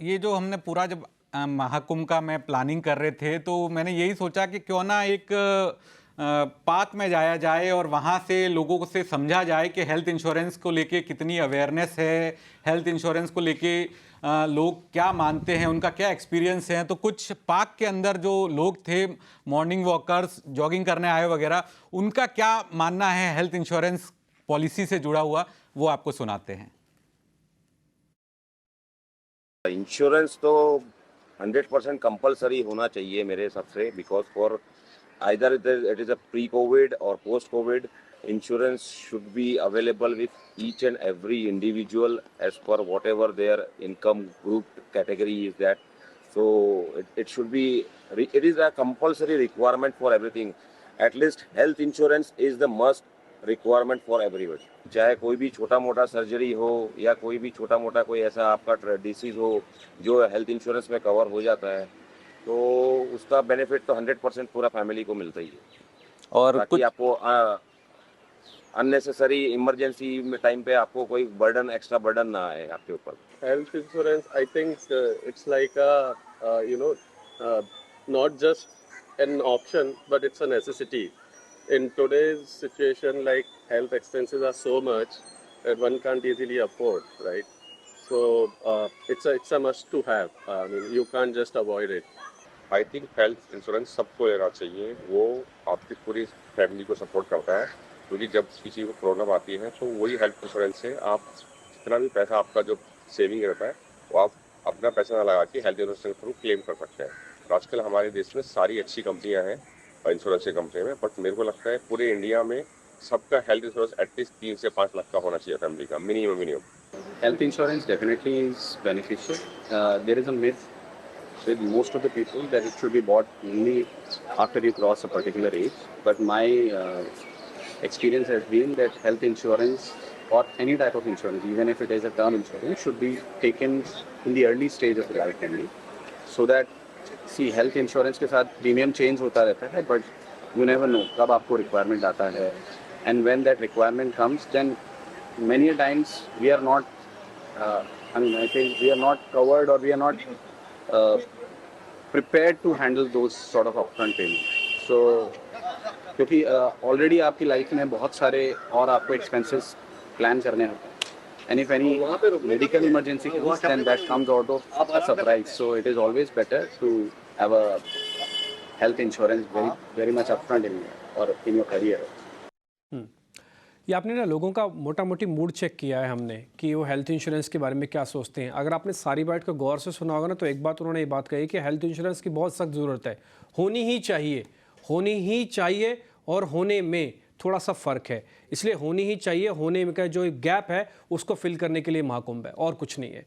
ये जो हमने पूरा जब महाकुंभ का मैं प्लानिंग कर रहे थे तो मैंने यही सोचा कि क्यों ना एक पार्क में जाया जाए और वहाँ से लोगों से समझा जाए कि हेल्थ इंश्योरेंस को लेके कितनी अवेयरनेस है, हेल्थ इंश्योरेंस को लेके लोग क्या मानते हैं, उनका क्या एक्सपीरियंस है। तो कुछ पार्क के अंदर जो लोग थे, मॉर्निंग वॉकर्स, जॉगिंग करने आए वगैरह, उनका क्या मानना है हेल्थ इंश्योरेंस पॉलिसी से जुड़ा हुआ, वो आपको सुनाते हैं। इंश्योरेंस तो 100% कंपलसरी होना चाहिए मेरे हिसाब से, because for either it is a pre covid or post covid, insurance should be available with each and every individual as per whatever their income group category is that. So it should be, it is a compulsory requirement for everything. At least health insurance is the must requirement for everybody. चाहे कोई भी छोटा मोटा surgery हो या कोई भी छोटा मोटा कोई ऐसा आपका डिसीज हो जो हेल्थ इंश्योरेंस में कवर हो जाता है, तो उसका बेनिफिट तो 100% पूरा फैमिली को मिलता ही है. और ताकि कुछ आपको अननेसेसरी इमरजेंसी में टाइम पे आपको कोई बर्डन, एक्स्ट्रा बर्डन ना आए आपके ऊपर. Health insurance, I think it's like a, not just an option, but it's a necessity. In today's situation, like health expenses are so much that one can't easily afford, right? So it's a must to have. I mean, you can't just avoid it. I think health insurance सबको लेना चाहिए. वो आपकी पूरी family को support करता है, क्योंकि जब किसी को प्रॉब्लम आती है तो वही हेल्थ इंश्योरेंस से आप जितना भी पैसा आपका जो सेविंग रहता है वो आप अपना पैसा ना लगा के हेल्थ इंश्योरेंस के थ्रू क्लेम कर सकते हैं. तो आजकल हमारे देश में सारी अच्छी कंपनियां हैं इंश्योरेंस की कंपनी में, बट मेरे को लगता है पूरे इंडिया में सबका हेल्थ इंश्योरेंस एटलीस्ट 3 से 5 लाख का होना चाहिए फैमिली का, minimum. Health insurance definitely is beneficial. There is a myth with most of the people that it should be bought only after you cross a particular age. But my experience has been that health insurance or any type of insurance, even if it is a term insurance, should be taken in the early stage of the life only. So that, see, health insurance के साथ premium change होता रहता है, but you never know कब आपको requirement आता है. And when that requirement comes, then many a times we are not, I think we are not covered or we are not prepared to handle those sort of upfront payments. So क्योंकि already आपकी life में बहुत सारे और आपको expenses plan करने होते हैं. And if any medical emergency comes, then that comes out of a surprise. So it is always better to have a health insurance very much upfront in your career. ये आपने ना लोगों का मोटा मोटी मूड चेक किया है हमने कि वो हेल्थ इंश्योरेंस के बारे में क्या सोचते हैं. अगर आपने सारी बात को गौर से सुना होगा ना, तो एक बात उन्होंने ये बात कही कि हेल्थ इंश्योरेंस की बहुत सख्त ज़रूरत है, होनी ही चाहिए और होने में थोड़ा सा फ़र्क है. इसलिए होनी ही चाहिए, होने में का जो गैप है उसको फिल करने के लिए महाकुंभ है और कुछ नहीं है.